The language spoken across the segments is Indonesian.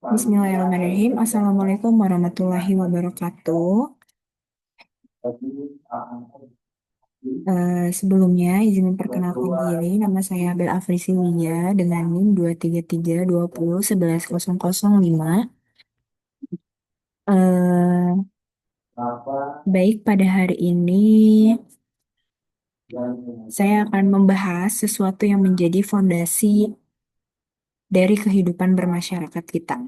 Bismillahirrahmanirrahim. Assalamualaikum warahmatullahi wabarakatuh. Sebelumnya izin memperkenalkan diri, nama saya Abel Afrisilia dengan NIM 23320110005. Eh, Baik, pada hari ini saya akan membahas sesuatu yang menjadi fondasi dari kehidupan bermasyarakat kita.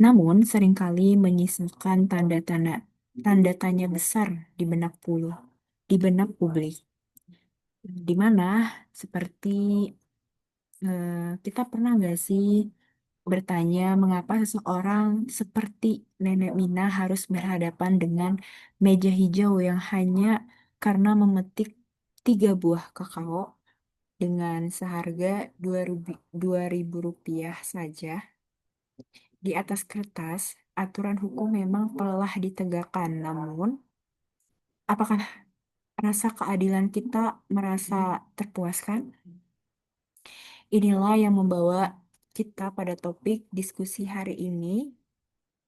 Namun seringkali menyisakan tanda tanya besar di di benak publik, di mana seperti kita pernah nggak sih bertanya mengapa seseorang seperti Nenek Mina harus berhadapan dengan meja hijau yang hanya karena memetik 3 buah kakao dengan seharga 2.000 rupiah saja. Di atas kertas, aturan hukum memang telah ditegakkan, namun apakah rasa keadilan kita merasa terpuaskan? Inilah yang membawa kita pada topik diskusi hari ini,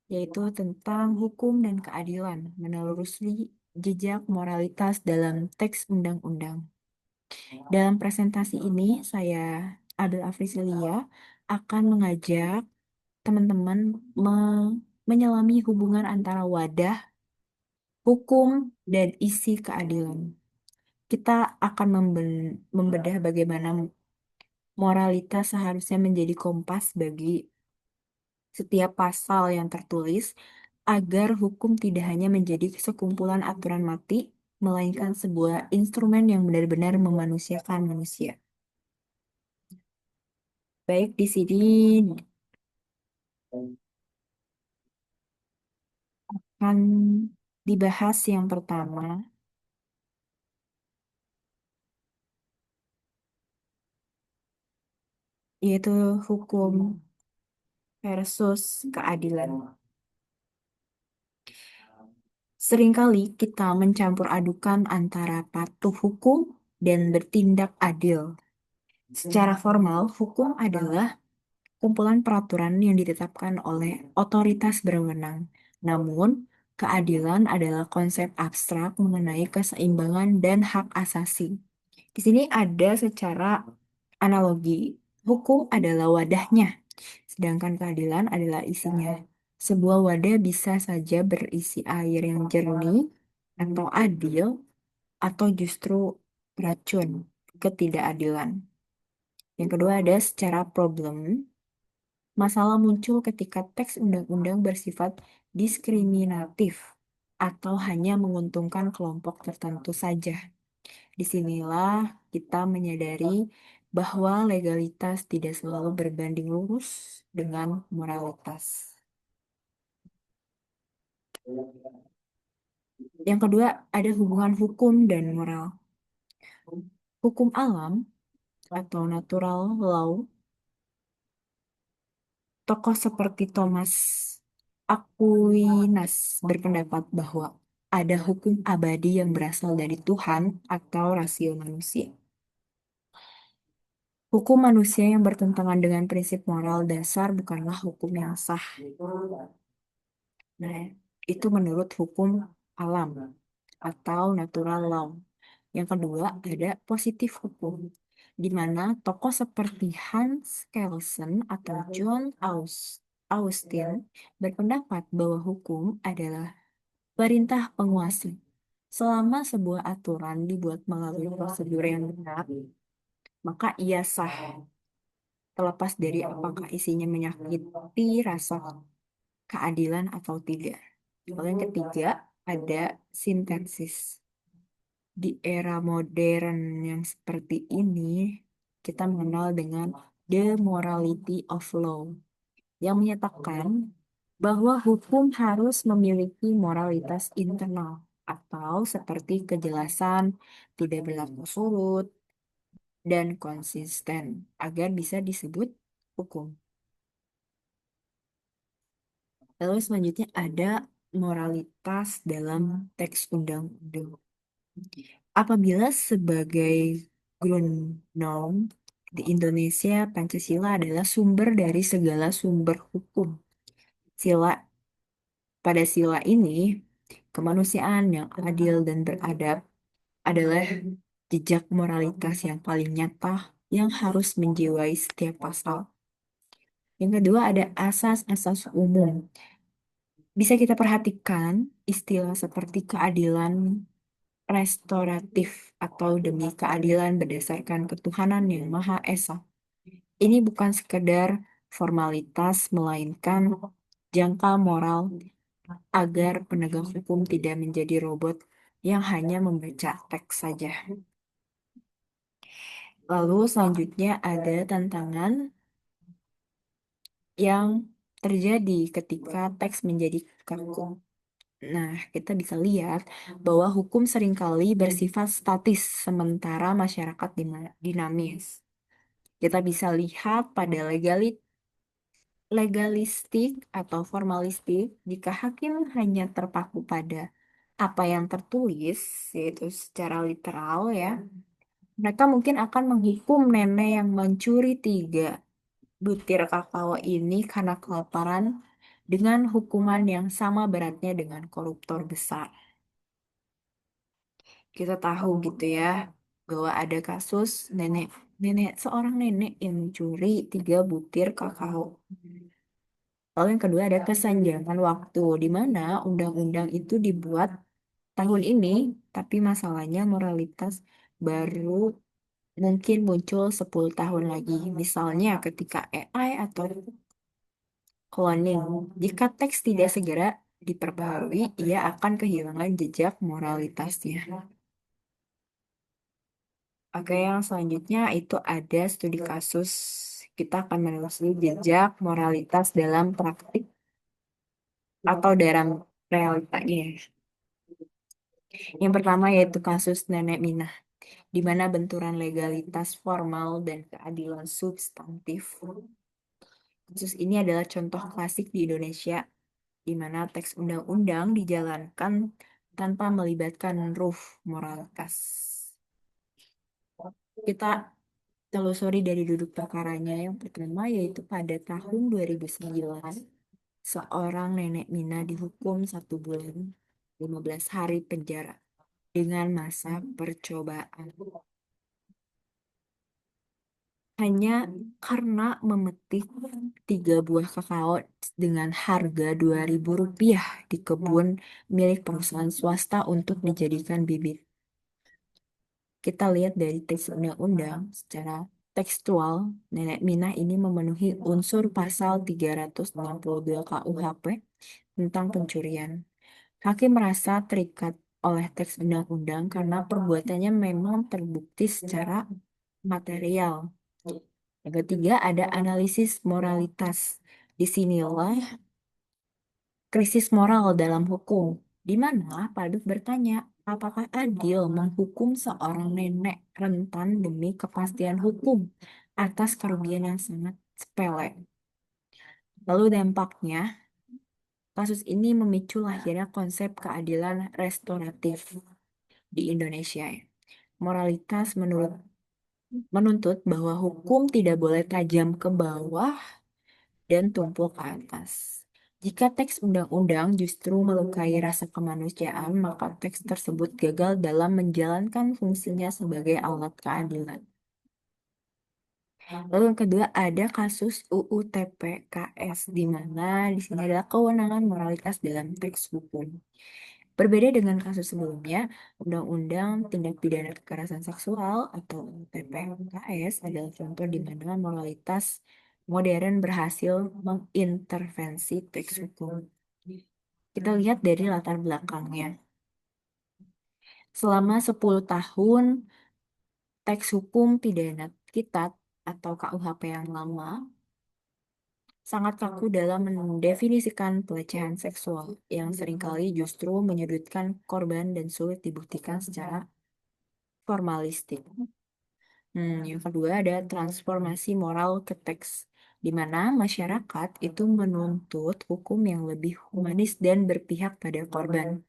yaitu tentang hukum dan keadilan menelusuri jejak moralitas dalam teks undang-undang. Dalam presentasi ini, saya, Adel Afrisilia, akan mengajak teman-teman menyelami hubungan antara wadah, hukum, dan isi keadilan. Kita akan membedah bagaimana moralitas seharusnya menjadi kompas bagi setiap pasal yang tertulis agar hukum tidak hanya menjadi sekumpulan aturan mati, melainkan sebuah instrumen yang benar-benar memanusiakan manusia. Baik, di sini akan dibahas yang pertama, yaitu hukum versus keadilan. Seringkali kita mencampur adukan antara patuh hukum dan bertindak adil. Secara formal, hukum adalah kumpulan peraturan yang ditetapkan oleh otoritas berwenang. Namun, keadilan adalah konsep abstrak mengenai keseimbangan dan hak asasi. Di sini ada secara analogi, hukum adalah wadahnya, sedangkan keadilan adalah isinya. Sebuah wadah bisa saja berisi air yang jernih atau adil, atau justru racun, ketidakadilan. Yang kedua ada secara problem. Masalah muncul ketika teks undang-undang bersifat diskriminatif atau hanya menguntungkan kelompok tertentu saja. Disinilah kita menyadari bahwa legalitas tidak selalu berbanding lurus dengan moralitas. Yang kedua, ada hubungan hukum dan moral. Hukum alam atau natural law, tokoh seperti Thomas Aquinas berpendapat bahwa ada hukum abadi yang berasal dari Tuhan atau rasio manusia. Hukum manusia yang bertentangan dengan prinsip moral dasar bukanlah hukum yang sah. Nah, itu menurut hukum alam atau natural law. Yang kedua, ada positif hukum, di mana tokoh seperti Hans Kelsen atau Austin berpendapat bahwa hukum adalah perintah penguasa. Selama sebuah aturan dibuat melalui prosedur yang benar, maka ia sah, terlepas dari apakah isinya menyakiti rasa keadilan atau tidak. Lalu yang ketiga, ada sintaksis. Di era modern yang seperti ini, kita mengenal dengan the morality of law, yang menyatakan bahwa hukum harus memiliki moralitas internal, atau seperti kejelasan, tidak berlaku surut, dan konsisten, agar bisa disebut hukum. Lalu selanjutnya ada moralitas dalam teks undang-undang. Apabila sebagai Grundnorm di Indonesia, Pancasila adalah sumber dari segala sumber hukum. Sila pada sila ini, kemanusiaan yang adil dan beradab adalah jejak moralitas yang paling nyata yang harus menjiwai setiap pasal. Yang kedua ada asas-asas umum. Bisa kita perhatikan istilah seperti keadilan restoratif atau demi keadilan berdasarkan ketuhanan yang Maha Esa. Ini bukan sekedar formalitas, melainkan jangka moral agar penegak hukum tidak menjadi robot yang hanya membaca teks saja. Lalu selanjutnya ada tantangan yang terjadi ketika teks menjadi kaku. Nah, kita bisa lihat bahwa hukum seringkali bersifat statis, sementara masyarakat dinamis. Kita bisa lihat pada legalistik atau formalistik, jika hakim hanya terpaku pada apa yang tertulis, yaitu secara literal ya, mereka mungkin akan menghukum nenek yang mencuri 3 butir kakao ini karena kelaparan dengan hukuman yang sama beratnya dengan koruptor besar. Kita tahu gitu ya bahwa ada kasus seorang nenek yang mencuri 3 butir kakao. Lalu yang kedua ada kesenjangan waktu, di mana undang-undang itu dibuat tahun ini, tapi masalahnya moralitas baru mungkin muncul 10 tahun lagi. Misalnya ketika AI atau cloning. Jika teks tidak segera diperbaharui, ia akan kehilangan jejak moralitasnya. Oke, yang selanjutnya itu ada studi kasus. Kita akan menelusuri jejak moralitas dalam praktik atau dalam realitanya. Yang pertama yaitu kasus Nenek Minah, di mana benturan legalitas formal dan keadilan substantif. Kasus ini adalah contoh klasik di Indonesia, di mana teks undang-undang dijalankan tanpa melibatkan ruh moralitas. Kita telusuri dari duduk perkaranya. Yang pertama yaitu pada tahun 2009, seorang nenek Mina dihukum 1 bulan 15 hari penjara dengan masa percobaan. Hanya karena memetik 3 buah kakao dengan harga Rp2.000 di kebun milik perusahaan swasta untuk dijadikan bibit. Kita lihat dari teks undang-undang secara tekstual, Nenek Minah ini memenuhi unsur pasal 362 KUHP tentang pencurian. Hakim merasa terikat oleh teks undang-undang karena perbuatannya memang terbukti secara material. Yang ketiga ada analisis moralitas. Disinilah krisis moral dalam hukum, di mana Paduk bertanya, apakah adil menghukum seorang nenek rentan demi kepastian hukum atas kerugian yang sangat sepele. Lalu dampaknya, kasus ini memicu lahirnya konsep keadilan restoratif di Indonesia. Moralitas menuntut bahwa hukum tidak boleh tajam ke bawah dan tumpul ke atas. Jika teks undang-undang justru melukai rasa kemanusiaan, maka teks tersebut gagal dalam menjalankan fungsinya sebagai alat keadilan. Lalu yang kedua ada kasus UU TPKS, di mana di sini adalah kewenangan moralitas dalam teks hukum. Berbeda dengan kasus sebelumnya, Undang-Undang Tindak Pidana Kekerasan Seksual atau TPKS adalah contoh di mana moralitas modern berhasil mengintervensi teks hukum. Kita lihat dari latar belakangnya. Selama 10 tahun, teks hukum pidana kita atau KUHP yang lama sangat kaku dalam mendefinisikan pelecehan seksual yang seringkali justru menyudutkan korban dan sulit dibuktikan secara formalistik. Yang kedua ada transformasi moral ke teks. di mana masyarakat itu menuntut hukum yang lebih humanis dan berpihak pada korban.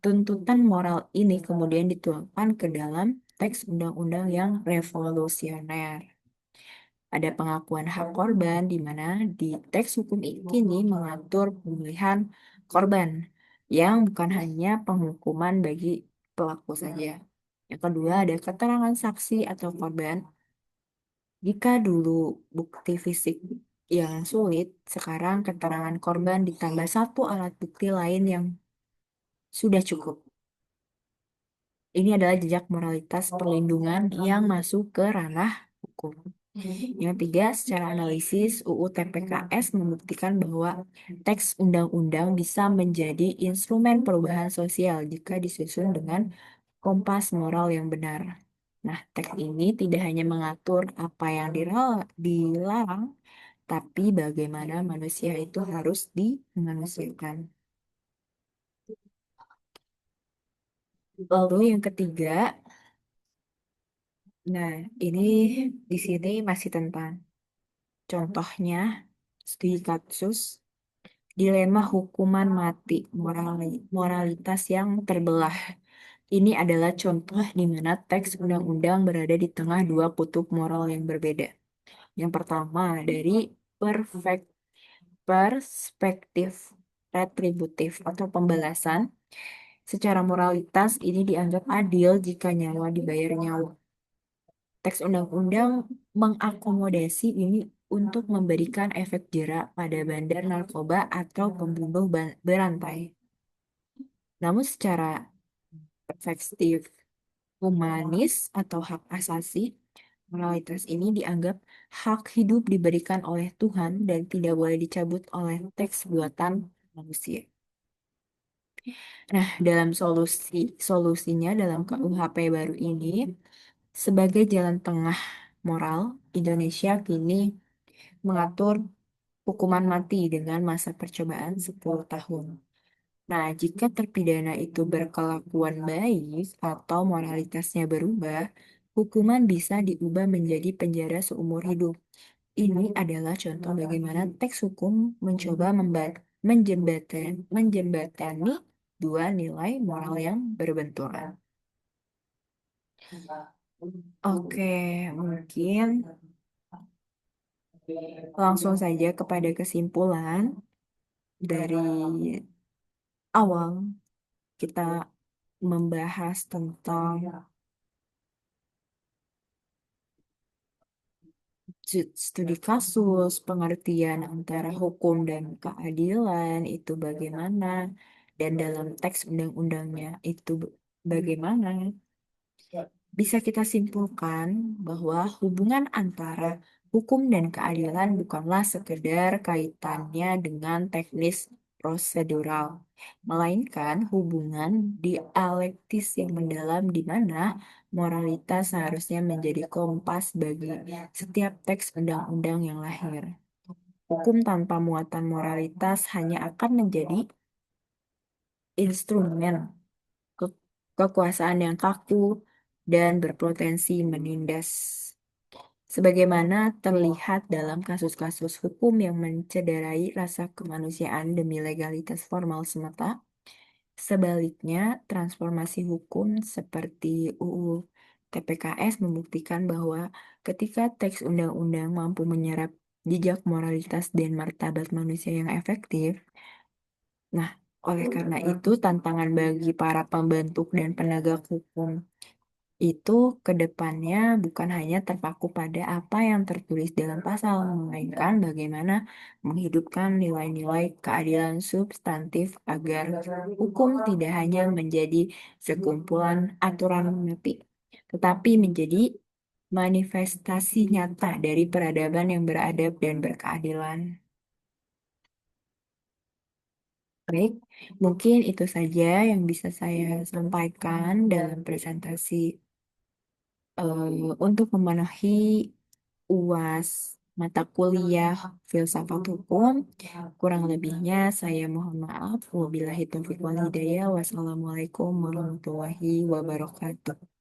Tuntutan moral ini kemudian dituangkan ke dalam teks undang-undang yang revolusioner. Ada pengakuan hak korban di mana di teks hukum ini mengatur pemulihan korban yang bukan hanya penghukuman bagi pelaku saja. Yang kedua ada keterangan saksi atau korban. Jika dulu bukti fisik yang sulit, sekarang keterangan korban ditambah satu alat bukti lain yang sudah cukup. Ini adalah jejak moralitas perlindungan yang masuk ke ranah hukum. Yang tiga, secara analisis, UU TPKS membuktikan bahwa teks undang-undang bisa menjadi instrumen perubahan sosial jika disusun dengan kompas moral yang benar. Nah, teks ini tidak hanya mengatur apa yang dilarang, tapi bagaimana manusia itu harus dimanusiakan. Lalu yang ketiga, nah ini di sini masih tentang contohnya studi kasus dilema hukuman mati, moralitas yang terbelah. Ini adalah contoh di mana teks undang-undang berada di tengah dua kutub moral yang berbeda. Yang pertama, dari perfect perspektif retributif atau pembalasan, secara moralitas ini dianggap adil jika nyawa dibayar nyawa. Teks undang-undang mengakomodasi ini untuk memberikan efek jera pada bandar narkoba atau pembunuh berantai. Namun secara perspektif humanis atau hak asasi, moralitas ini dianggap hak hidup diberikan oleh Tuhan dan tidak boleh dicabut oleh teks buatan manusia. Nah, dalam solusinya dalam KUHP baru ini, sebagai jalan tengah moral, Indonesia kini mengatur hukuman mati dengan masa percobaan 10 tahun. Nah, jika terpidana itu berkelakuan baik atau moralitasnya berubah, hukuman bisa diubah menjadi penjara seumur hidup. Ini adalah contoh bagaimana teks hukum mencoba menjembatani dua nilai moral yang berbenturan. Oke, mungkin langsung saja kepada kesimpulan dari awal kita membahas tentang studi kasus, pengertian antara hukum dan keadilan itu bagaimana, dan dalam teks undang-undangnya itu bagaimana. Bisa kita simpulkan bahwa hubungan antara hukum dan keadilan bukanlah sekedar kaitannya dengan teknis prosedural, melainkan hubungan dialektis yang mendalam di mana moralitas seharusnya menjadi kompas bagi setiap teks undang-undang yang lahir. Hukum tanpa muatan moralitas hanya akan menjadi instrumen ke- kekuasaan yang kaku dan berpotensi menindas. Sebagaimana terlihat dalam kasus-kasus hukum yang mencederai rasa kemanusiaan demi legalitas formal semata, sebaliknya transformasi hukum seperti UU TPKS membuktikan bahwa ketika teks undang-undang mampu menyerap jejak moralitas dan martabat manusia yang efektif, nah, oleh karena itu tantangan bagi para pembentuk dan penegak hukum itu ke depannya bukan hanya terpaku pada apa yang tertulis dalam pasal, melainkan bagaimana menghidupkan nilai-nilai keadilan substantif agar hukum tidak hanya menjadi sekumpulan aturan mati, tetapi menjadi manifestasi nyata dari peradaban yang beradab dan berkeadilan. Baik, mungkin itu saja yang bisa saya sampaikan dalam presentasi untuk memenuhi UAS mata kuliah filsafat hukum. Kurang lebihnya saya mohon maaf. Wabillahi taufiq wal hidayah. Wassalamualaikum warahmatullahi wabarakatuh.